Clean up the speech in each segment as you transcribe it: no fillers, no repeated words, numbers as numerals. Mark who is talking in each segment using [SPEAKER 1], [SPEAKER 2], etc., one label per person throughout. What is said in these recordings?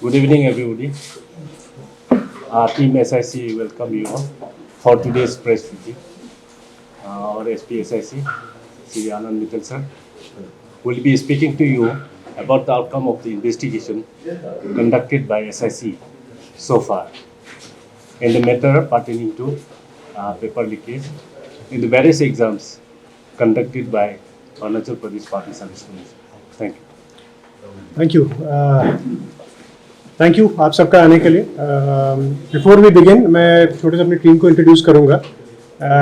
[SPEAKER 1] Good evening, everybody. Team SIC welcome you all for today's press briefing. Our SPSIC, Sri Anand Mittal sir, will be speaking to you about the outcome of the investigation conducted by SIC so far in the matter pertaining to paper leakage in the various exams conducted by Arunachal Pradesh Public Service Commission. Thank you.
[SPEAKER 2] Thank you thank you आप सबका आने के लिए. Before we begin मैं छोटे से अपनी team को इंट्रोड्यूस करूँगा.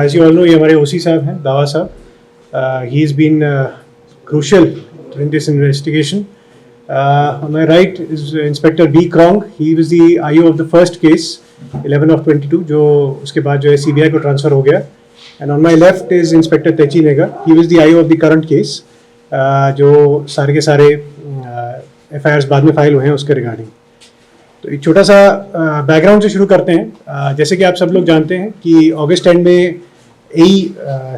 [SPEAKER 2] एज यू ऑल नो ये हमारे ओसी साहब हैं, दावा साहब. He is been crucial in this investigation. On my right is inspector B Krong. He was the IO of the first case 11/22 जो उसके बाद जो है सीबीआई को ट्रांसफ़र हो गया. And on my left is inspector Techi Nega. He was the IO of the current case जो सारे के सारे एफआईआर्स बाद में फाइल हुए हैं उसके रिगार्डिंग. तो एक छोटा सा बैकग्राउंड से शुरू करते हैं. जैसे कि आप सब लोग जानते हैं कि अगस्त एंड में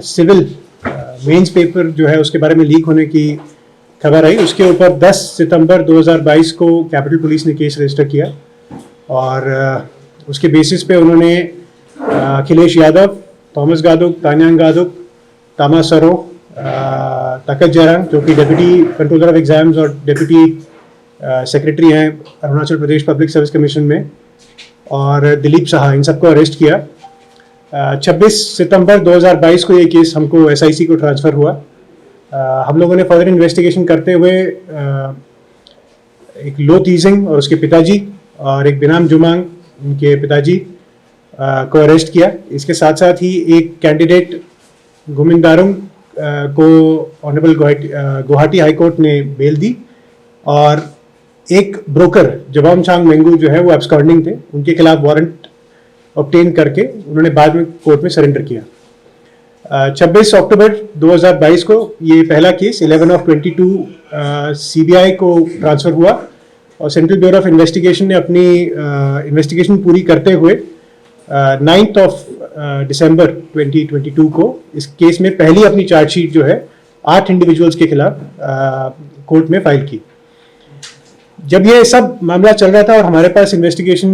[SPEAKER 2] सिविल मेंस पेपर जो है उसके बारे में लीक होने की खबर आई. उसके ऊपर 10 सितंबर 2022 को कैपिटल पुलिस ने केस रजिस्टर किया और उसके बेसिस पे उन्होंने अखिलेश यादव, थॉमस गादुक, तान्यांग गादुक, तामा सरो, तकत जयराम जो कि डेप्यूटी कंट्रोलर ऑफ एग्जाम्स और डेप्यूटी सेक्रेटरी हैं Arunachal Pradesh public service commission में, और दिलीप साहा, इन सबको अरेस्ट किया. 26 सितंबर 2022 को ये केस हमको एसआईसी को ट्रांसफ़र हुआ. हम लोगों ने फर्दर इन्वेस्टिगेशन करते हुए एक लो तीजिंग और उसके पिताजी और एक बिनाम जुमांग उनके पिताजी को अरेस्ट किया. इसके साथ साथ ही एक कैंडिडेट गुमिंदारुंग को ऑनरेबल गुवाहाटी हाई कोर्ट ने बेल दी और एक ब्रोकर जवाम चांग मेंगू जो है वो एब्सकॉर्डिंग थे, उनके खिलाफ वारंट ऑब्टेन करके उन्होंने बाद में कोर्ट में सरेंडर किया. 26 अक्टूबर 2022 को ये पहला केस 11/22 सीबीआई को ट्रांसफ़र हुआ और सेंट्रल ब्यूरो ऑफ इन्वेस्टिगेशन ने अपनी इन्वेस्टिगेशन पूरी करते हुए 9 दिसंबर 2022 को इस केस में पहली अपनी चार्जशीट जो है 8 इंडिविजुअल्स के खिलाफ कोर्ट में फाइल की. जब ये सब मामला चल रहा था और हमारे पास इन्वेस्टिगेशन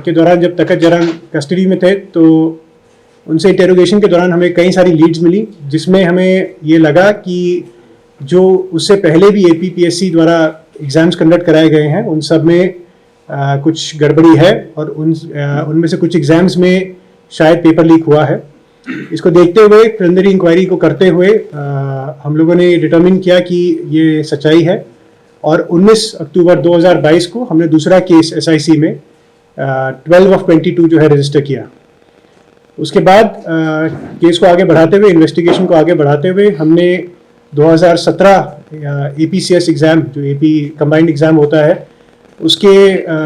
[SPEAKER 2] के दौरान जब तकत जयराम कस्टडी में थे तो उनसे इंटेरोगेशन के दौरान हमें कई सारी लीड्स मिली जिसमें हमें ये लगा कि जो उससे पहले भी एपीपीएससी द्वारा एग्ज़ाम्स कंडक्ट कराए गए हैं उन सब में कुछ गड़बड़ी है और उनमें से कुछ एग्ज़ाम्स में शायद पेपर लीक हुआ है. इसको देखते हुए प्रिलिमिनरी इंक्वायरी को करते हुए हम लोगों ने डिटर्मिन किया कि ये सच्चाई है और 19 अक्टूबर 2022 को हमने दूसरा केस एसआईसी में 12/22 जो है रजिस्टर किया. उसके बाद केस को आगे बढ़ाते हुए, इन्वेस्टिगेशन को आगे बढ़ाते हुए हमने 2017 एपीसीएस एग्ज़ाम जो एपी कंबाइंड एग्ज़ाम होता है उसके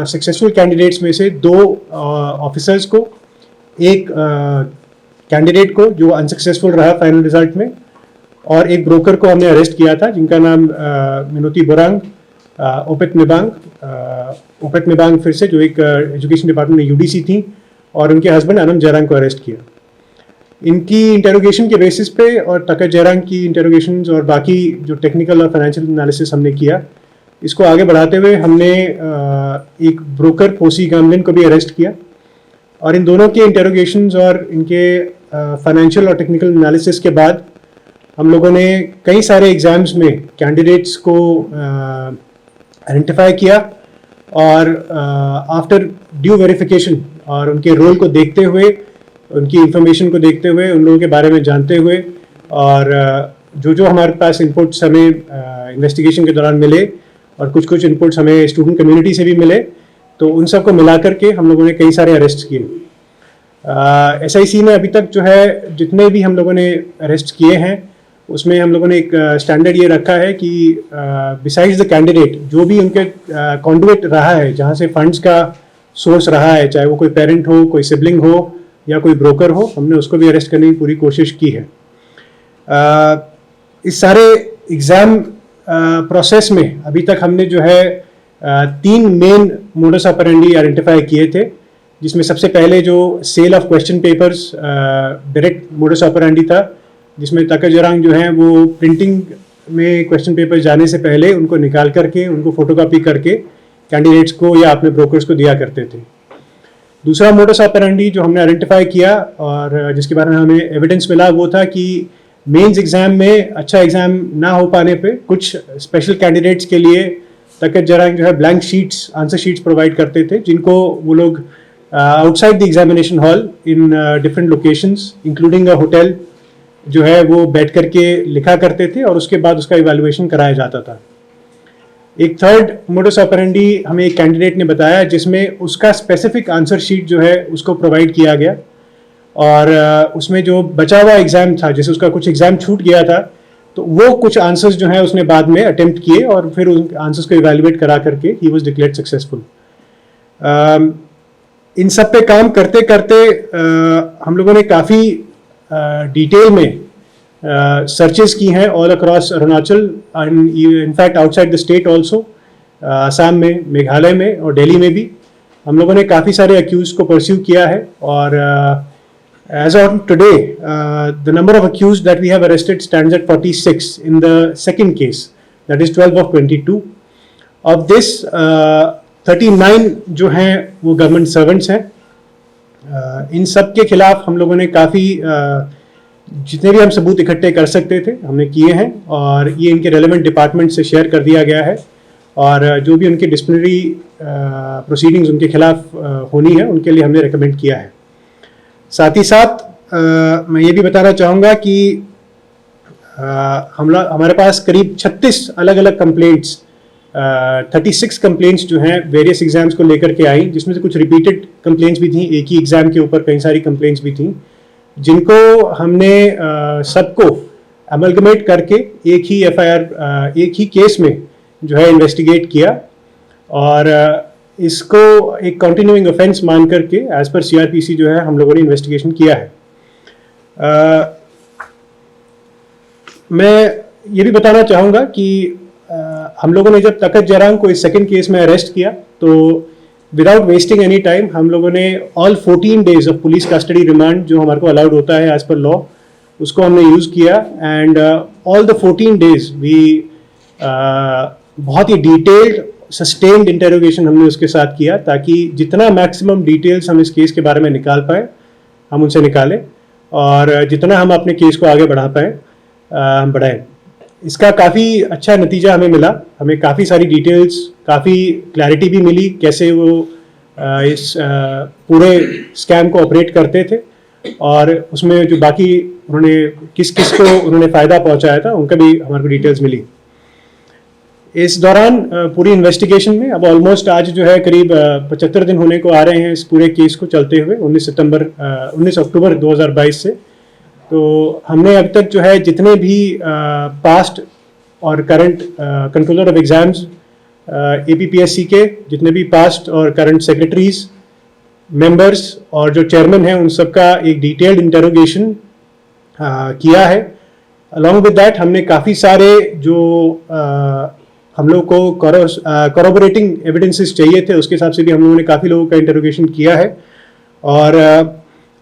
[SPEAKER 2] सक्सेसफुल कैंडिडेट्स में से 2 ऑफिसर्स को, एक कैंडिडेट को जो अनसक्सेसफुल रहा फाइनल रिजल्ट में, और एक ब्रोकर को हमने अरेस्ट किया था जिनका नाम मिनोती बोरांग, ओपेट मिबांग फिर से जो एक एजुकेशन डिपार्टमेंट में यूडीसी थी, और उनके हस्बैंड अनम जयराम को अरेस्ट किया. इनकी इंटेरोगेशन के बेसिस पे और तकत जयराम की इंटेरोगेशन और बाकी जो टेक्निकल और फाइनेंशियल एनालिसिस हमने किया, इसको आगे बढ़ाते हुए हमने एक ब्रोकर पोसी गामलिन को भी अरेस्ट किया और इन दोनों के इंटेरोगेशंस और इनके फाइनेंशियल और टेक्निकल एनालिसिस के बाद हम लोगों ने कई सारे एग्ज़ाम्स में कैंडिडेट्स को आइडेंटिफाई किया और आफ्टर ड्यू वेरिफिकेशन और उनके रोल को देखते हुए, उनकी इंफॉर्मेशन को देखते हुए, उन लोगों के बारे में जानते हुए और जो हमारे पास इनपुट्स हमें इन्वेस्टिगेशन के दौरान मिले और कुछ इनपुट्स हमें स्टूडेंट कम्युनिटी से भी मिले, तो उन सब को मिला करके हम लोगों ने कई सारे अरेस्ट किए. एसआईसी ने अभी तक जो है जितने भी हम लोगों ने अरेस्ट किए हैं उसमें हम लोगों ने एक स्टैंडर्ड ये रखा है कि बिसाइड्स द कैंडिडेट जो भी उनके कॉन्डुइट रहा है, जहाँ से फंड्स का सोर्स रहा है, चाहे वो कोई पेरेंट हो, कोई सिबलिंग हो या कोई ब्रोकर हो, हमने उसको भी अरेस्ट करने की पूरी कोशिश की है. इस सारे एग्ज़ाम प्रोसेस में अभी तक हमने जो है 3 मेन मोडस ऑपरेंडी आइडेंटिफाई किए थे, जिसमें सबसे पहले जो sale of question papers direct modus operandi था, जिसमें तकत जयराम जो है वो प्रिंटिंग में क्वेश्चन पेपर जाने से पहले उनको निकाल करके उनको फोटोकॉपी करके कैंडिडेट्स को या अपने ब्रोकर्स को दिया करते थे। दूसरा मोडस ऑपरेंडी जो हमने आइडेंटिफाई किया और जिसके बारे में हमें एविडेंस मिला वो था कि मेंस एग्जाम में अच्छा एग्जाम ना हो पाने पे कुछ स्पेशल कैंडिडेट्स के लिए तकत जरांग जो है blank sheets, answer sheets provide करते थे, जिनको वो लोग outside the examination hall in different locations including a hotel जो है वो बैठ करके लिखा करते थे और उसके बाद उसका इवैल्यूएशन कराया जाता था। एक थर्ड मोडस ऑपरेंडी हमें एक कैंडिडेट ने बताया जिसमें उसका स्पेसिफिक आंसर शीट जो है उसको प्रोवाइड किया गया और उसमें जो बचा हुआ एग्जाम था, जैसे उसका कुछ एग्जाम छूट गया था तो वो कुछ आंसर्स जो है उसने बाद में अटेम्प्ट किए और फिर उन आंसर्स को इवैल्यूएट करा करके ही वाज डिक्लेयर्ड सक्सेसफुल। इन सब पे काम करते करते हम लोगों ने काफ़ी डिटेल में सर्चेस की हैं all across Arunachal and in fact outside the state also, Assam में, मेघालय में और दिल्ली में भी हम लोगों ने काफ़ी सारे अक्यूज को परस्यू किया है और as on today the number of accused that we have arrested stands at 46 in the second case, that is 12 of 22। Of this 39 जो हैं वो गवर्नमेंट सर्वेंट्स हैं। इन सब के खिलाफ हम लोगों ने काफ़ी जितने भी हम सबूत इकट्ठे कर सकते थे हमने किए हैं और ये इनके रेलेवेंट डिपार्टमेंट से शेयर कर दिया गया है और जो भी उनके डिसिप्लिनरी प्रोसीडिंग्स उनके खिलाफ होनी है उनके लिए हमने रिकमेंड किया है। साथ ही साथ मैं ये भी बताना चाहूँगा कि हमारे पास करीब 36 अलग अलग कंप्लेंट्स 36 कंप्लेंट्स जो हैं वेरियस एग्जाम्स को लेकर के आई, जिसमें से कुछ रिपीटेड कंप्लेंट्स भी थी, एक ही एग्जाम के ऊपर कई सारी कंप्लेंट्स भी थी, जिनको हमने सबको अमलगमेट करके एक ही एफआईआर एक ही केस में जो है इन्वेस्टिगेट किया और इसको एक कंटिन्यूइंग ऑफेंस मान करके एज पर सीआरपीसी जो है हम लोगों ने इन्वेस्टिगेशन किया है। मैं ये भी बताना चाहूँगा कि हम लोगों ने जब तकत जरांग को इस सेकंड केस में अरेस्ट किया तो विदाउट वेस्टिंग एनी टाइम हम लोगों ने all 14 days of police custody remand जो हमारे को अलाउड होता है एज पर लॉ उसको हमने यूज़ किया and all the 14 days we बहुत ही डिटेल्ड सस्टेन्ड इंटेरोगेशन हमने उसके साथ किया ताकि जितना मैक्सिमम डिटेल्स हम इस केस के बारे में निकाल पाए हम उनसे निकालें और जितना हम अपने केस को आगे बढ़ा पाए हम बढ़ाएं। इसका काफ़ी अच्छा नतीजा हमें मिला, हमें काफ़ी सारी डिटेल्स, काफ़ी क्लैरिटी भी मिली कैसे वो इस पूरे स्कैम को ऑपरेट करते थे और उसमें जो बाकी उन्होंने किस किस को उन्होंने फ़ायदा पहुंचाया था उनका भी हमारे को डिटेल्स मिली। इस दौरान पूरी इन्वेस्टिगेशन में अब ऑलमोस्ट आज जो है करीब 75 दिन होने को आ रहे हैं इस पूरे केस को चलते हुए 19 अक्टूबर 2022 से। तो हमने अब तक जो है जितने भी पास्ट और current controller of exams APPSC के जितने भी पास्ट और करंट सेक्रेटरीज, मेंबर्स और जो चेयरमैन हैं उन सबका एक डिटेल्ड इंटरोगेशन किया है। अलॉन्ग विद दैट हमने काफ़ी सारे जो हम लोग को कॉरोबोरेटिंग एविडेंसेस चाहिए थे उसके हिसाब से भी हम लोगों ने काफ़ी लोगों का इंटरोगेशन किया है और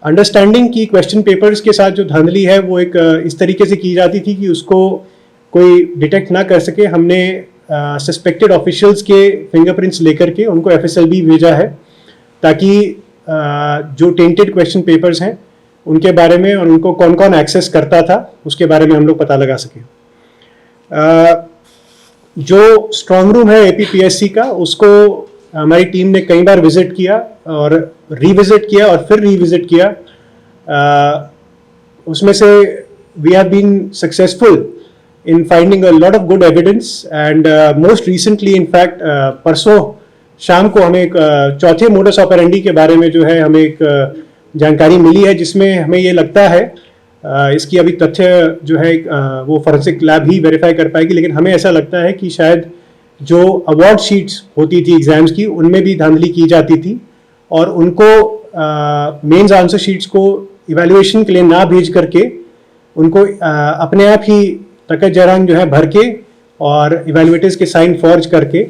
[SPEAKER 2] अंडरस्टैंडिंग की क्वेश्चन पेपर्स के साथ जो धांधली है वो एक इस तरीके से की जाती थी कि उसको कोई डिटेक्ट ना कर सके। हमने सस्पेक्टेड ऑफिशियल्स के फिंगरप्रिंट्स लेकर के उनको FSLB भेजा है ताकि जो टेंटेड क्वेश्चन पेपर्स हैं उनके बारे में और उनको कौन कौन एक्सेस करता था उसके बारे में हम लोग पता लगा सकें। जो स्ट्रॉन्ग रूम है APPSC का उसको हमारी टीम ने कई बार विजिट किया और रीविजिट किया और फिर रीविजिट किया। उसमें से we have been successful in finding a lot of good evidence and most recently in fact परसों शाम को हमें एक चौथे मोडस ऑपरेंडी के बारे में जो है हमें एक जानकारी मिली है जिसमें हमें ये लगता है इसकी अभी तथ्य जो है वो फॉरेंसिक लैब ही वेरीफाई कर पाएगी, लेकिन हमें ऐसा लगता है कि शायद जो अवार्ड शीट्स होती थी एग्जाम्स की उनमें भी धांधली की जाती थी और उनको मेंस आंसर शीट्स को इवैल्यूएशन के लिए ना भेज करके उनको अपने आप ही तकत जरांग जो है भर के और इवैल्यूएटर्स के साइन फॉर्ज करके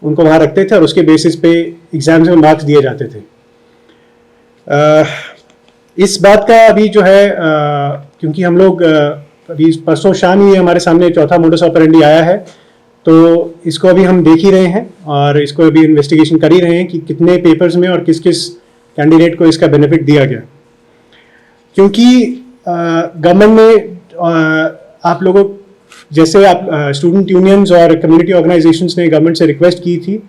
[SPEAKER 2] उनको वहाँ रखते थे और उसके बेसिस पे एग्जाम्स में मार्क्स दिए जाते थे। इस बात का अभी जो है क्योंकि हम लोग अभी परसों शाम ही हमारे सामने चौथा मोडस ऑपरेंडी आया है तो इसको अभी हम देख ही रहे हैं और इसको अभी इन्वेस्टिगेशन कर ही रहे हैं कि कितने पेपर्स में और किस किस कैंडिडेट को इसका बेनिफिट दिया गया। क्योंकि गवर्नमेंट ने आप लोगों जैसे आप स्टूडेंट यूनियंस और कम्युनिटी ऑर्गेनाइजेशंस ने गवर्नमेंट से रिक्वेस्ट की थी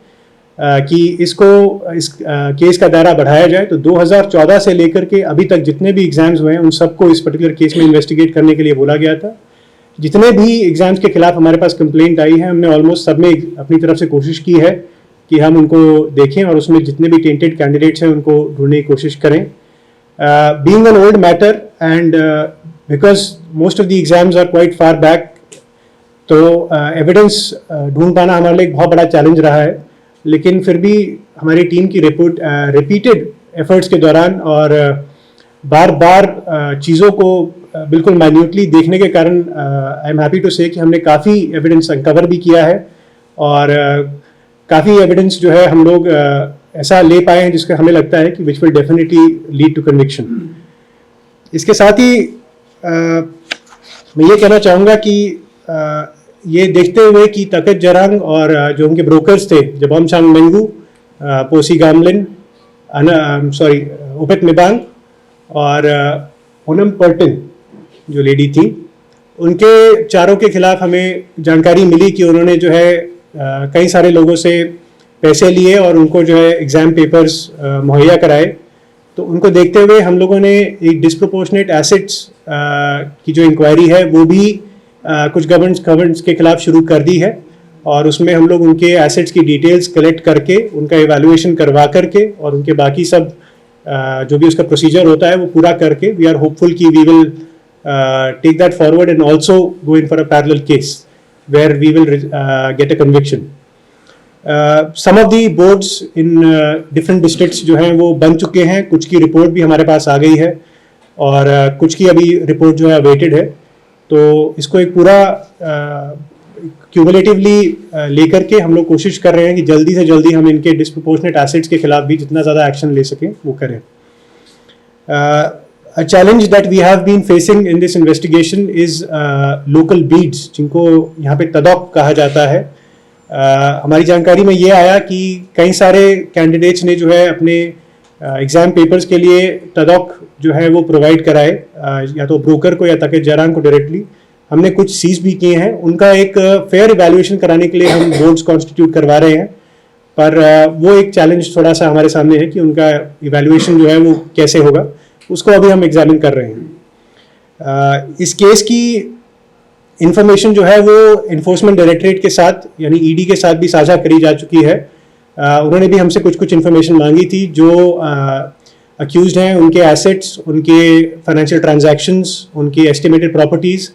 [SPEAKER 2] कि इस केस का दायरा बढ़ाया जाए, तो 2014 से लेकर के अभी तक जितने भी एग्जाम्स हुए हैं उन सबको इस पर्टिकुलर केस में इन्वेस्टिगेट करने के लिए बोला गया था। जितने भी एग्जाम्स के खिलाफ हमारे पास कंप्लेंट आई है, हमने ऑलमोस्ट सब में अपनी तरफ से कोशिश की है कि हम उनको देखें और उसमें जितने भी टेंटेड कैंडिडेट्स हैं उनको ढूंढने की कोशिश करें। Being an old matter and because most of the exams are quite far back, तो एविडेंस ढूंढ पाना हमारे लिए एक बहुत बड़ा चैलेंज रहा है। लेकिन फिर भी हमारी टीम की रिपीटेड एफर्ट्स के दौरान और बार बार चीज़ों को बिल्कुल माइन्यूटली देखने के कारण आई एम हैप्पी टू से कि हमने काफ़ी एविडेंस अनकवर भी किया है और काफ़ी एविडेंस जो है हम लोग ऐसा ले पाए हैं जिसका हमें लगता है कि which will definitely lead to conviction. इसके साथ ही मैं ये कहना चाहूँगा कि ये देखते हुए कि तकत जरांग और जो उनके ब्रोकर्स थे जबोमचांग मेंगू, पोसी गामलिन, उपेत मिबांग और ओनम पर्टिन जो लेडी थी, उनके चारों के खिलाफ हमें जानकारी मिली कि उन्होंने जो है कई सारे लोगों से पैसे लिए और उनको जो है एग्ज़ाम पेपर्स मुहैया कराए। तो उनको देखते हुए हम लोगों ने एक डिस्प्रोपोर्शनेट एसेट्स की जो इंक्वायरी है वो भी कुछ गवर्नेंस के खिलाफ शुरू कर दी है और उसमें हम लोग उनके एसेट्स की डिटेल्स कलेक्ट करके उनका इवैल्यूएशन करवा करके और उनके बाकी सब जो भी उसका प्रोसीजर होता है वो पूरा करके वी आर होपफुल कि we will take that forward and also go in for a parallel case where we will get a conviction. Some of the boards in different districts जो हैं वो बन चुके हैं, कुछ की रिपोर्ट भी हमारे पास आ गई है और कुछ की अभी रिपोर्ट जो है अवेटेड है। तो इसको एक पूरा क्यूमुलेटिवली लेकर के हम लोग कोशिश कर रहे हैं कि जल्दी से जल्दी हम इनके डिस्प्रोपोर्शनेट एसेट्स के खिलाफ भी जितना ज़्यादा एक्शन ले सकें वो करें। A challenge that we have been facing in this investigation is local beads, जिनको यहाँ पे तदौक कहा जाता है। हमारी जानकारी में ये आया कि कई सारे कैंडिडेट्स ने जो है अपने एग्ज़ाम पेपर्स के लिए तदौक जो है वो प्रोवाइड कराए, या तो ब्रोकर को या तकत जरांग को डायरेक्टली। हमने कुछ सीज भी किए हैं। उनका एक फेयर इवैल्यूएशन कराने के लिए हम बोर्ड्स कॉन्स्टिट्यूट करवा रहे हैं, पर वो एक चैलेंज थोड़ा सा हमारे सामने है कि उनका इवैल्यूएशन जो है वो कैसे होगा, उसको अभी हम एग्जामिन कर रहे हैं। इस केस की इंफॉर्मेशन जो है वो इन्फोर्समेंट डायरेक्टरेट के साथ यानी ईडी के साथ भी साझा करी जा चुकी है। उन्होंने भी हमसे कुछ इन्फॉर्मेशन मांगी थी। जो अक्यूज्ड हैं उनके एसेट्स, उनके फाइनेंशियल ट्रांजैक्शंस, उनकी एस्टिमेटेड प्रॉपर्टीज़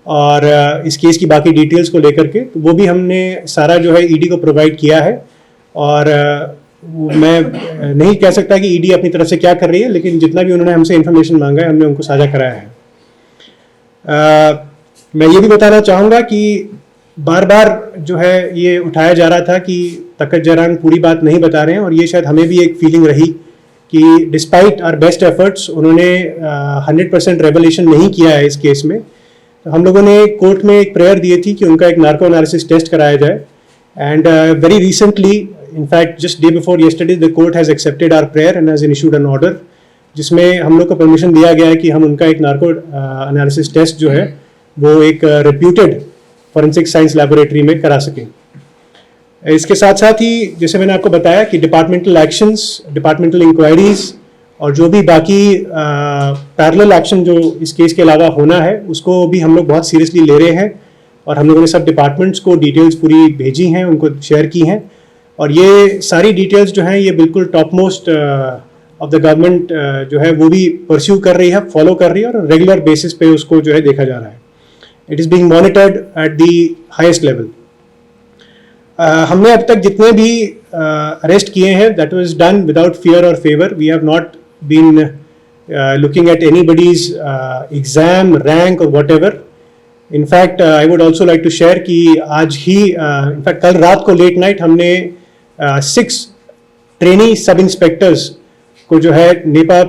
[SPEAKER 2] और इस केस की बाकी डिटेल्स को लेकर के, तो वो भी हमने सारा जो है ईडी को प्रोवाइड किया है। और मैं नहीं कह सकता कि ईडी अपनी तरफ से क्या कर रही है, लेकिन जितना भी उन्होंने हमसे इन्फॉर्मेशन मांगा है हमने उनको साझा कराया है। मैं ये भी बताना चाहूँगा कि बार बार जो है ये उठाया जा रहा था कि तकत जरांग पूरी बात नहीं बता रहे हैं, और ये शायद हमें भी एक फीलिंग रही कि डिस्पाइट आवर बेस्ट एफर्ट्स उन्होंने 100% रेवलेशन नहीं किया है इस केस में। तो हम लोगों ने कोर्ट में एक प्रेयर दी थी कि उनका एक नार्को एनालिसिस टेस्ट कराया जाए, and very recently, in fact just day before yesterday, the court has accepted our prayer and has issued an order जिसमें हम लोग को परमिशन दिया गया है कि हम उनका एक नार्को एनालिसिस टेस्ट जो है वो एक रेप्यूटेड फॉरेंसिक साइंस लैबोरेटरी में करा सकें। इसके साथ साथ ही जैसे मैंने आपको बताया कि डिपार्टमेंटल एक्शंस, डिपार्टमेंटल इंक्वायरीज और जो भी बाकी पैरेलल एक्शन जो इस केस के अलावा होना है उसको भी हम लोग बहुत सीरियसली ले रहे हैं, और हम लोगों ने सब डिपार्टमेंट्स को डिटेल्स पूरी भेजी हैं, उनको शेयर की हैं, और ये सारी डिटेल्स जो हैं ये बिल्कुल top most of the government जो है वो भी परस्यू कर रही है, फॉलो कर रही है, और रेगुलर बेसिस पे उसको जो है देखा जा रहा है। It is being monitored at the highest level. हमने अब तक जितने भी अरेस्ट किए हैं that was done without fear और favour. We have not been looking at anybody's exam, rank और whatever. In fact I would also like to share कि आज ही इनफैक्ट कल रात को लेट नाइट हमने 6 ट्रेनी सब इंस्पेक्टर्स को जो है नेपा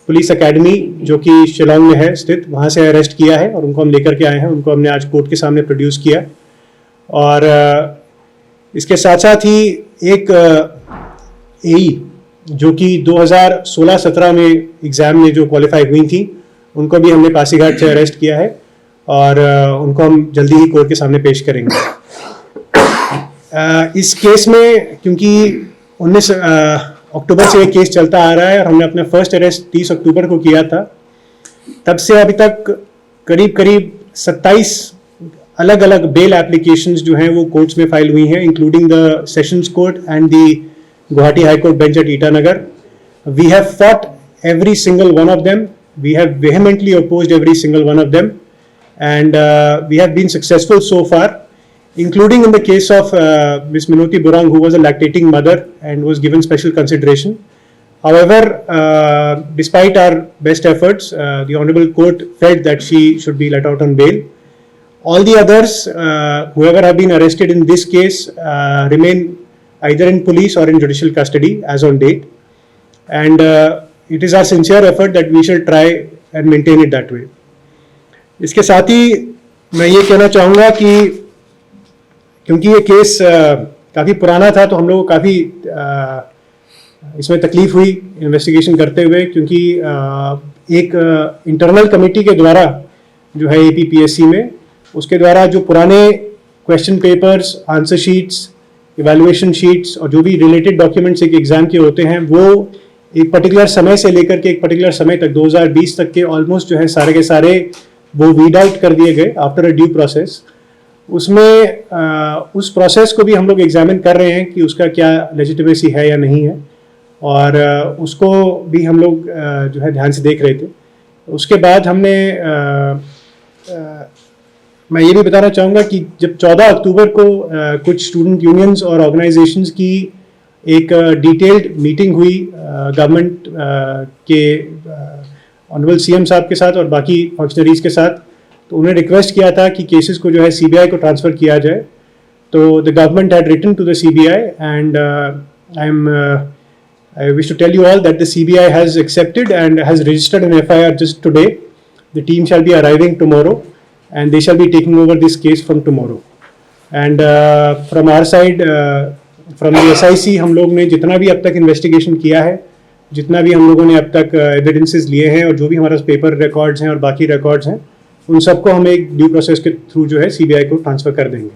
[SPEAKER 2] पुलिस एकेडमी जो कि शिलोंग में है स्थित, वहाँ से अरेस्ट किया है और उनको हम लेकर के आए हैं। उनको हमने आज कोर्ट के सामने प्रोड्यूस किया, और इसके साथ साथ ही एक एई जो कि 2016-17 में एग्ज़ाम में जो क्वालिफाई हुई थी, उनको भी हमने पासीघाट से अरेस्ट किया है और उनको हम जल्दी ही कोर्ट के सामने पेश करेंगे। इस केस में क्योंकि 19 अक्टूबर से ये केस चलता आ रहा है और हमने अपना फर्स्ट अरेस्ट 30 अक्टूबर को किया था, तब से अभी तक करीब 27 अलग अलग बेल एप्लीकेशंस जो हैं वो कोर्ट्स में फाइल हुई हैं, including the sessions court and the Guwahati High Court bench at Itanagar. We have fought every single one of them. We have vehemently opposed every single one of them, and we have been successful so far, including in the case of Ms. Minoti Burang, who was a lactating mother and was given special consideration. However, despite our best efforts, the Honorable Court felt that she should be let out on bail. All the others, whoever have been arrested in this case, remain either in police or in judicial custody as on date, and it is our sincere effort that we shall try and maintain it that way. इसके साथ ही मैं ये कहना चाहूँगा कि क्योंकि ये case काफ़ी पुराना था, तो हम लोगों को काफ़ी इसमें तकलीफ हुई इन्वेस्टिगेशन करते हुए, क्योंकि एक इंटरनल कमेटी के द्वारा जो है APPSC में, उसके द्वारा जो पुराने question papers, answer sheets, evaluation sheets और जो भी रिलेटेड डॉक्यूमेंट्स एक एग्ज़ाम के होते हैं, वो एक पर्टिकुलर समय से लेकर के एक पर्टिकुलर समय तक 2020 तक के ऑलमोस्ट जो है सारे के सारे वो वीड आउट कर दिए गए आफ्टर अ ड्यू प्रोसेस। उसमें उस प्रोसेस को भी हम लोग एग्जामिन कर रहे हैं कि उसका क्या लेजिटिमेसी है या नहीं है, और उसको भी हम लोग जो है ध्यान से देख रहे थे। उसके बाद हमने मैं ये भी बताना चाहूँगा कि जब 14 अक्टूबर को कुछ स्टूडेंट यूनियंस और ऑर्गेनाइजेशंस की एक डिटेल्ड मीटिंग हुई गवर्नमेंट के ऑनरेबल CM साहब के साथ और बाकी फंक्शनरीज के साथ, तो उन्हें रिक्वेस्ट किया था कि केसेस को जो है CBI को ट्रांसफ़र किया जाए। तो the government had written to the CBI and I wish to tell you all that the CBI has accepted and has registered an FIR just today. The team shall be arriving tomorrow and they shall be taking over this case from tomorrow. And from our side, from the SIC, हम लोग ने जितना भी अब तक investigation किया है, जितना भी हम लोगों ने अब तक एविडेंसेस लिए हैं और जो भी हमारे पेपर रिकॉर्ड्स हैं और बाकी रिकॉर्ड्स हैं, उन सबको हम एक ड्यू प्रोसेस के थ्रू जो है CBI को ट्रांसफ़र कर देंगे।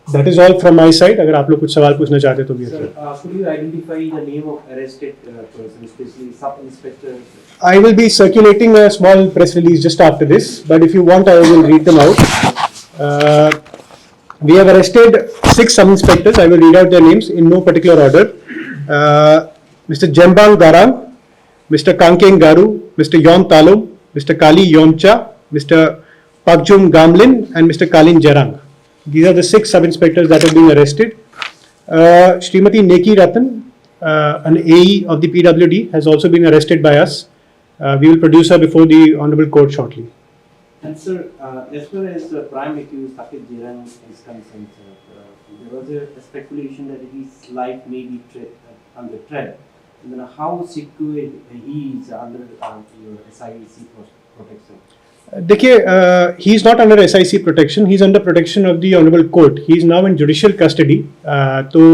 [SPEAKER 2] That is all from my side. अगर आप लोग कुछ सवाल पूछना चाहते तो भी।
[SPEAKER 3] Sir, could you identify the name of arrested person, especially sub-inspector?
[SPEAKER 2] I will be circulating a small press release just after this, but if you want, I will read them out. We have arrested 6 sub-inspectors. I will read out their names in no particular order. Mr. Jembang Garang, Mr. Kankeng Garu, Mr. Yon Talum, Mr. Kali Yomcha, Mr. Pakjum Gamlin, and Mr. Kalin Jarang. These are the 6 sub-inspectors that have been arrested. Srimati Neki Ratan, an AE of the PWD, has also been arrested by us. We will produce her before the Honorable Court shortly.
[SPEAKER 3] And sir, as far as the prime accused Sakit Jiran is concerned, there was a speculation that his life may be under threat. And then how secure he is under your SIC protection?
[SPEAKER 2] देखिए, he is not under SIC protection. He is under protection of the Honorable Court. He is now in judicial custody. तो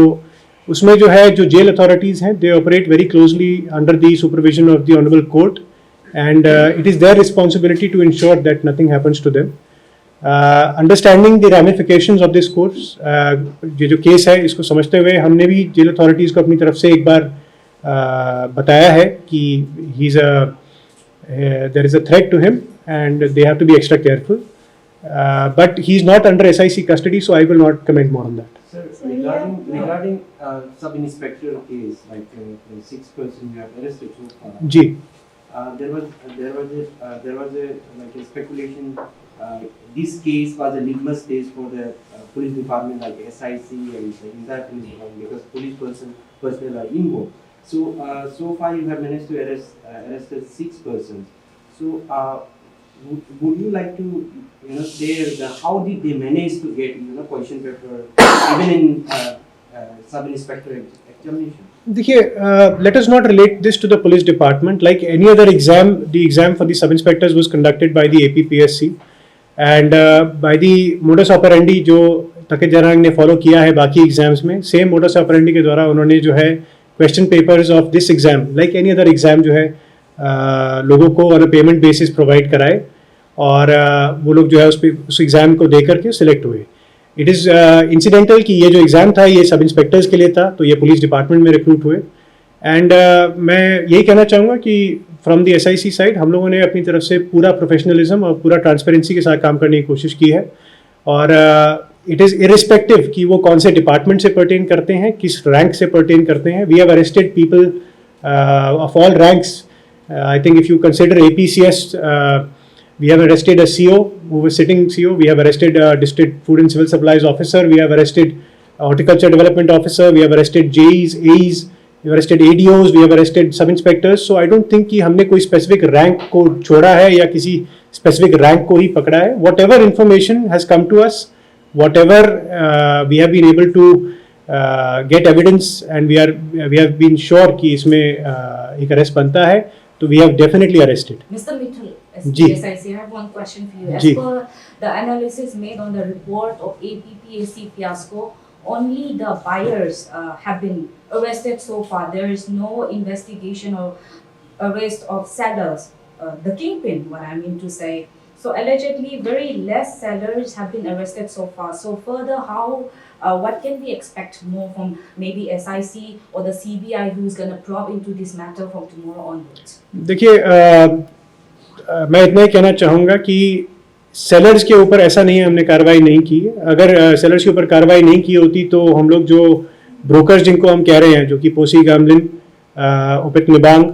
[SPEAKER 2] उसमें जो है जो jail authorities हैं, they operate very closely under the supervision of the Honorable Court, and it is their responsibility to ensure that nothing happens to them. Understanding the ramifications of this course, ये जो case है इसको समझते हुए हमने भी jail authorities को अपनी तरफ से एक बार बताया है कि there is a threat to him and they have to be extra careful. But he is not under SIC custody, so I will not comment more on that.
[SPEAKER 3] Sir, regarding sub-inspector case, like the 6 person you have arrested so far.
[SPEAKER 2] जी.
[SPEAKER 3] There was a like a speculation. This case was a litmus test for the police department, like SIC and the entire police department, because police personnel are involved. So far you have managed to arrested 6 persons. So would you like to share how did they manage to get question paper even in sub-inspector examination?
[SPEAKER 2] देखिए, let us not relate this to the police department. Like any other exam, the exam for the sub-inspectors was conducted by the APPSC, and by the modus operandi जो तकित जरांग ने follow किया है बाकी exams में, same modus operandi के द्वारा उन्होंने जो है question papers of this exam like any other exam जो है लोगों को on a payment basis provide कराए और वो लोग जो है उस एग्ज़ाम को दे करके सिलेक्ट हुए. इट इज़ इंसिडेंटल कि ये जो एग्ज़ाम था ये सब इंस्पेक्टर्स के लिए था, तो ये पुलिस डिपार्टमेंट में रिक्रूट हुए. एंड मैं यही कहना चाहूँगा कि फ्रॉम दी SIC साइड हम लोगों ने अपनी तरफ से पूरा प्रोफेशनलिज्म और पूरा ट्रांसपेरेंसी के साथ काम करने की कोशिश की है. और इट इज़ इरिस्पेक्टिव कि वो कौन से डिपार्टमेंट से पर्टेन करते हैं, किस रैंक से पर्टेन करते हैं. We have arrested people of all ranks. I think if you consider APCS, we have arrested a CO who was sitting CO. We have arrested a district food and civil supplies officer. We have arrested horticulture development officer. We have arrested JEs, AEs. We have arrested ADOs. We have arrested sub inspectors. So I don't think कि हमने कोई specific rank को छोड़ा है या किसी specific rank को ही पकड़ा है. Whatever information has come to us, whatever we have been able to get evidence and we have been sure कि इसमें एक arrest बनता है. So we have definitely arrested.
[SPEAKER 4] Mr. Mittal,
[SPEAKER 2] Ji.
[SPEAKER 4] SPSIC, I have one question for you. As
[SPEAKER 2] Ji.
[SPEAKER 4] per the analysis made on the report of APPAC fiasco, only the buyers have been arrested so far. There is no investigation or arrest of sellers. The kingpin, what I mean to say. So allegedly, very less sellers have been arrested so far. So further, what can we expect more from maybe SIC or the CBI who is going to probe into this matter from tomorrow onwards?
[SPEAKER 2] देखिए मैं इतना ही कहना चाहूँगा कि sellers के ऊपर ऐसा नहीं है हमने कार्रवाई नहीं की. अगर सेलर्स के ऊपर कार्रवाई नहीं की होती तो हम लोग जो ब्रोकर्स जिनको हम कह रहे हैं जो कि पोसी गामलिन, ओपित निबांग,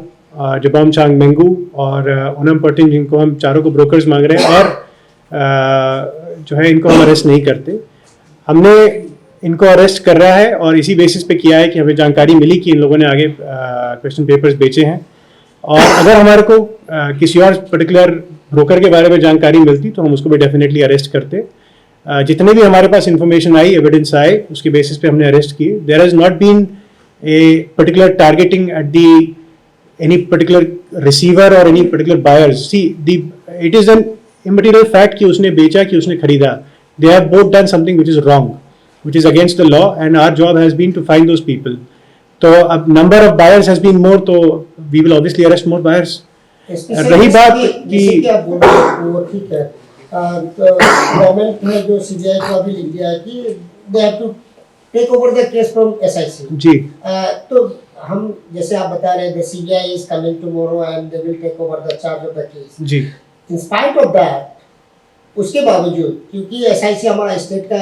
[SPEAKER 2] जबाम चांग मेंगू और ओनम पर्टिन जिनको हम चारों को ब्रोकर्स मांग रहे हैं और जो है इनको हम अरेस्ट नहीं करते. हमने इनको अरेस्ट कर रहा है और इसी बेसिस पे किया है कि हमें जानकारी मिली कि इन लोगों ने आगे क्वेश्चन पेपर्स बेचे हैं. और अगर हमारे को किसी और पर्टिकुलर ब्रोकर के बारे में जानकारी मिलती तो हम उसको भी डेफिनेटली अरेस्ट करते. जितने भी हमारे पास इंफॉर्मेशन आई, एविडेंस आए, उसके बेसिस पे हमने अरेस्ट किए. There has not been a particular targeting at the any particular receiver or any particular buyers. See, it is an immaterial fact कि उसने बेचा कि उसने खरीदा. They have both done something which is wrong, which is against the law, and our job has been to find those people. तो अब number of buyers has been more, तो we will obviously arrest more buyers. रही बात कि
[SPEAKER 5] क्या बोल रहे हैं वो ठीक है. तो गवर्नमेंट ने जो CBI को अभी लिख दिया है कि they have to take over the case from SIC.
[SPEAKER 2] जी.
[SPEAKER 5] तो हम जैसे आप बता रहे थे CBI is coming tomorrow and they will take over the charge of the case.
[SPEAKER 2] Ji.
[SPEAKER 5] In spite of that, उसके बावजूद क्योंकि SIC हमारा स्टेट का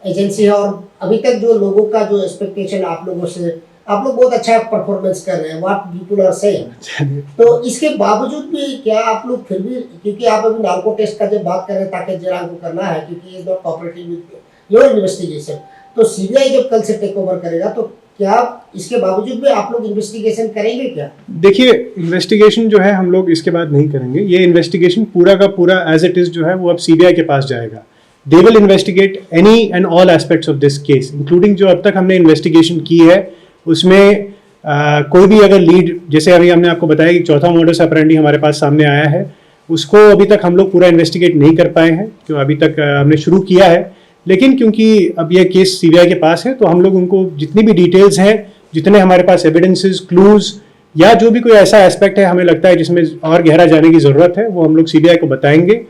[SPEAKER 5] एजेंसी है और अभी तक जो लोगों का जो एक्सपेक्टेशन आप लोगों से, आप लोग बहुत अच्छा परफॉर्मेंस कर रहे हैं, व्हाट पीपल आर सेइंग. तो इसके बावजूद भी क्या आप लोग फिर भी, क्योंकि आप अभी नार्को टेस्ट का जब बात कर रहे हैं ताकि जरांग को करना है क्योंकि is not cooperating with your investigation, तो CBI जब कल से टेक ओवर करेगा तो क्या इसके बावजूद भी आप लोग इन्वेस्टिगेशन करेंगे क्या?
[SPEAKER 2] देखिए, इन्वेस्टिगेशन जो है हम लोग इसके बाद नहीं करेंगे. ये इन्वेस्टिगेशन पूरा का पूरा एज इट इज जो है वो अब CBI के पास जाएगा. They will investigate any and all aspects of this case, including जो अब तक हमने इन्वेस्टिगेशन की है उसमें कोई भी अगर लीड, जैसे अभी हमने आपको बताया कि चौथा मॉडस ऑपरेंडी हमारे पास सामने आया है, उसको अभी तक हम लोग पूरा इन्वेस्टिगेट नहीं कर पाए हैं क्यों अभी तक हमने शुरू किया है. लेकिन क्योंकि अब ये केस CBI के पास है तो हम लोग उनको जितनी भी डिटेल्स हैं, जितने हमारे पास एविडेंसेस, क्लूज या जो भी कोई ऐसा एस्पेक्ट है हमें लगता है जिसमें और गहरा जाने की ज़रूरत है, वो हम लोग CBI को बताएंगे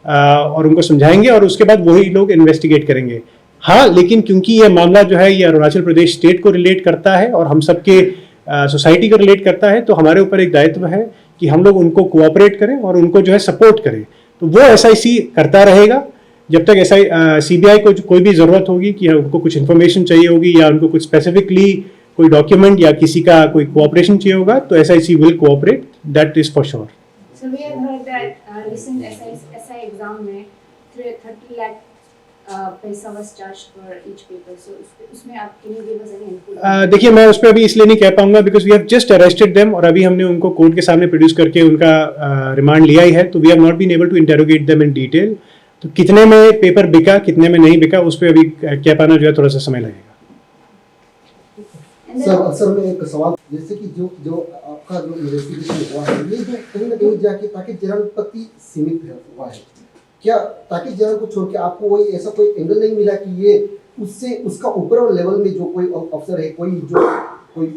[SPEAKER 2] और उनको समझाएंगे और उसके बाद वही लोग इन्वेस्टिगेट करेंगे. हाँ, लेकिन क्योंकि ये मामला जो है ये अरुणाचल प्रदेश स्टेट को रिलेट करता है और हम सबके सोसाइटी को रिलेट करता है, तो हमारे ऊपर एक दायित्व है कि हम लोग उनको कोऑपरेट करें और उनको जो है सपोर्ट करें. तो वो SIC करता रहेगा जब तक CBI को कोई भी ज़रूरत होगी कि उनको कुछ इन्फॉर्मेशन चाहिए होगी या उनको कुछ स्पेसिफिकली कोई डॉक्यूमेंट या किसी का कोई कोऑपरेशन चाहिए होगा तो SIC will cooperate, that is for sure.
[SPEAKER 6] So we have heard that recent SI exam में 30 lakh पैसा was charged for each paper. So उसमें आप can you give us any input?
[SPEAKER 2] देखिए, मैं उस पर अभी इसलिए नहीं कह पाऊंगा because we have just arrested them और अभी हमने उनको कोर्ट के सामने प्रोड्यूस करके उनका रिमांड लिया ही है, तो we have not been able to interrogate them in detail. तो कितने में पेपर बिका, कितने में नहीं बिका, उस पर अभी कह पाना जो है थोड़ा सा समय लगेगा.
[SPEAKER 7] सर मैं एक सवाल, जैसे कि जो आपका जो इन्वेस्टिगेशन हुआ है ये जो कहीं ना कहीं जाके ताकि जरांग प्रति सीमित हुआ है, क्या ताकि जरा को छोड़ के आपको वही ऐसा कोई एंगल नहीं मिला कि ये उससे उसका ऊपर लेवल में जो कोई अफसर है, कोई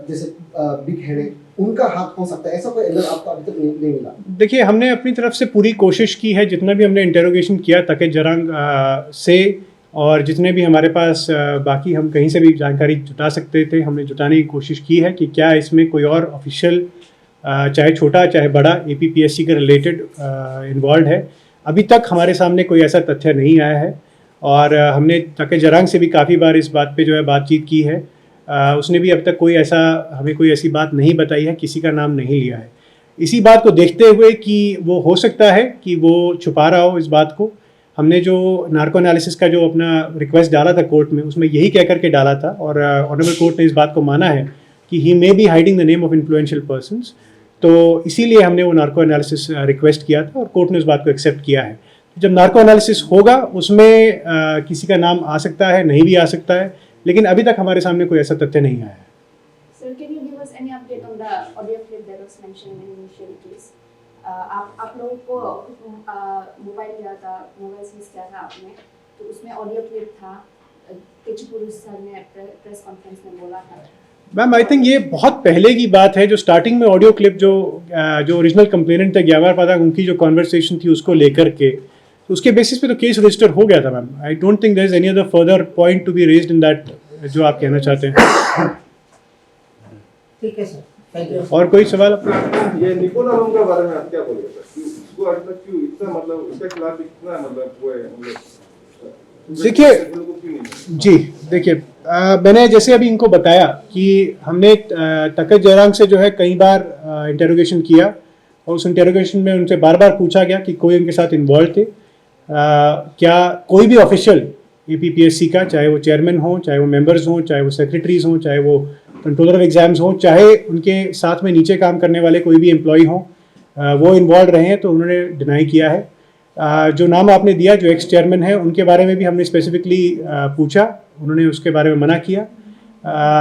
[SPEAKER 7] जैसे बिग हेड है, उनका हाथ हो सकता है, ऐसा कोई एंगल आपको अभी तक नहीं मिला?
[SPEAKER 2] देखिए, हमने अपनी तरफ से पूरी कोशिश की है, जितना भी हमने इंटेरोगेशन किया तके जरंग से, और जितने भी हमारे पास बाकी हम कहीं से भी जानकारी जुटा सकते थे, हमने जुटाने की कोशिश की है कि क्या इसमें कोई और ऑफिशियल चाहे छोटा चाहे बड़ा APPSC के रिलेटेड इन्वॉल्व है। अभी तक हमारे सामने कोई ऐसा तथ्य नहीं आया है, और हमने तके जरंग से भी काफ़ी बार इस बात पे जो है बातचीत की है। उसने भी अब तक हमें कोई ऐसी बात नहीं बताई है, किसी का नाम नहीं लिया है। इसी बात को देखते हुए कि वो हो सकता है कि वो छुपा रहा हो इस बात को, हमने जो नार्को एनालिसिस का जो अपना रिक्वेस्ट डाला था कोर्ट में, उसमें यही कह करके डाला था, और ऑनरेबल कोर्ट ने इस बात को माना है कि he may be hiding the name of influential persons. तो इसीलिए हमने वो नार्को एनालिसिस रिक्वेस्ट किया था, और कोर्ट ने उस बात को एक्सेप्ट किया है। जब नार्को एनालिसिस होगा उसमें किसी का नाम आ सकता है, नहीं भी आ सकता है, लेकिन अभी तक हमारे सामने कोई ऐसा तथ्य नहीं आया है।
[SPEAKER 6] Sir, can you give us any update on the audio clip that was mentioned in the initial case? आप लोगों को मोबाइल दिया था, मोबाइल सीज किया था आपने, तो उसमें ऑडियो क्लिप था, केचुपुरु सर ने प्रेस कॉन्फ्रेंस में बोला था।
[SPEAKER 2] मैम, आई थिंक ये बहुत पहले की बात है। जो स्टार्टिंग में ऑडियो क्लिप जो ओरिजिनल कंप्लेनेंट थे ग्यावार पादा, उनकी जो कॉन्वर्सेशन थी उसको लेकर के, तो उसके बेसिस पे तो केस रजिस्टर हो गया था ma'am. I don't think there is any other further point to be raised in that, जो आप कहना चाहते हैं।
[SPEAKER 5] ठीक है सर, थैंक यू।
[SPEAKER 2] और कोई सवाल आपको?
[SPEAKER 8] ये निकोला होम के बारे में आप क्या बोलेंगे सर? उसको अभी तक क्यों इतना, मतलब उसके खिलाफ इतना, मतलब वो है,
[SPEAKER 2] देखिए जी, देखिए मैंने जैसे अभी इनको बताया कि हमने तकत जयराम से जो है कई बार इंटेरोगेशन किया, और उस इंटेरोगेशन में उनसे बार बार पूछा गया कि कोई उनके साथ इन्वॉल्व थे, क्या कोई भी ऑफिशियल APPSC का, चाहे वो चेयरमैन हो, चाहे वो मेंबर्स हों, चाहे वो सेक्रेटरीज हों, चाहे वो कंट्रोलर ऑफ एग्जाम्स हों, चाहे उनके साथ में नीचे काम करने वाले कोई भी एम्प्लॉय हों, वो इन्वॉल्व रहे हैं, तो उन्होंने डिनाई किया है। जो नाम आपने दिया, जो एक्स चेयरमैन है, उनके बारे में भी हमने स्पेसिफिकली पूछा, उन्होंने उसके बारे में मना किया।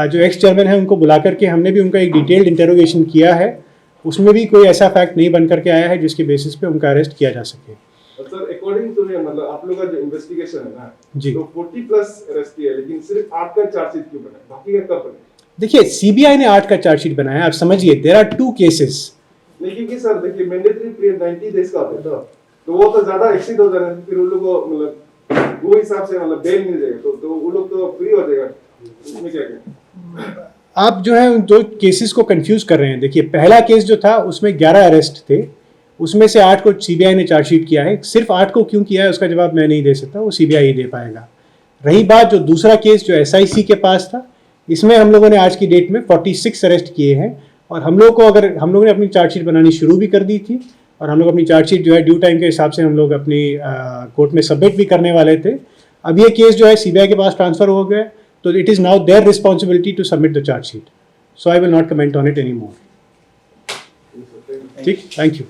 [SPEAKER 2] जो एक्स चेयरमैन है उनको बुला करके हमने भी उनका एक डिटेल्ड इंटेरोगेशन किया है, उसमें भी कोई ऐसा फैक्ट नहीं बन करके आया है जिसके बेसिस पे उनका अरेस्ट किया जा सके।
[SPEAKER 8] सर अकॉर्डिंग टू मतलब आप लोग का जो इन्वेस्टिगेशन है ना
[SPEAKER 2] जी,
[SPEAKER 8] तो 40+ अरेस्ट किया, लेकिन सिर्फ 8 का चार्जशीट क्यों बना, बाकी का कब बना?
[SPEAKER 2] देखिए CBI ने 8 का चार्जशीट बनाया। आप समझिए, देयर आर 2 केसेस।
[SPEAKER 8] नहीं, क्योंकि सर देखिए मैंडेटरी पीरियड 90 डेज का होता है, तो वो तो ज्यादा एक्सीड हो जाने, फिर उन लोगों को मतलब वो हिसाब से मतलब बेल मिल जाएगा, तो वो लोग तो फ्री हो जाएगा। उसमें क्या कहें?
[SPEAKER 2] आप जो है उन 2 केसेस को कंफ्यूज कर रहे हैं। देखिए, पहला केस जो था उसमें 11 अरेस्ट थे, उसमें से 8 को CBI ने चार्जशीट किया है। सिर्फ 8 को क्यों किया है उसका जवाब मैं नहीं दे सकता, वो CBI ही दे पाएगा। रही बात जो दूसरा केस जो SIC के पास था, इसमें हम लोगों ने आज की डेट में 46 अरेस्ट किए हैं, और हम लोगों ने अपनी चार्जशीट बनानी शुरू भी कर दी थी, और हम लोग अपनी चार्जशीट जो है ड्यू टाइम के हिसाब से हम लोग अपनी कोर्ट में सबमिट भी करने वाले थे। अब ये केस जो है CBI के पास ट्रांसफर हो गया, तो it is now their responsibility to submit the chargesheet, so I will not comment on it any more. ठीक, थैंक यू।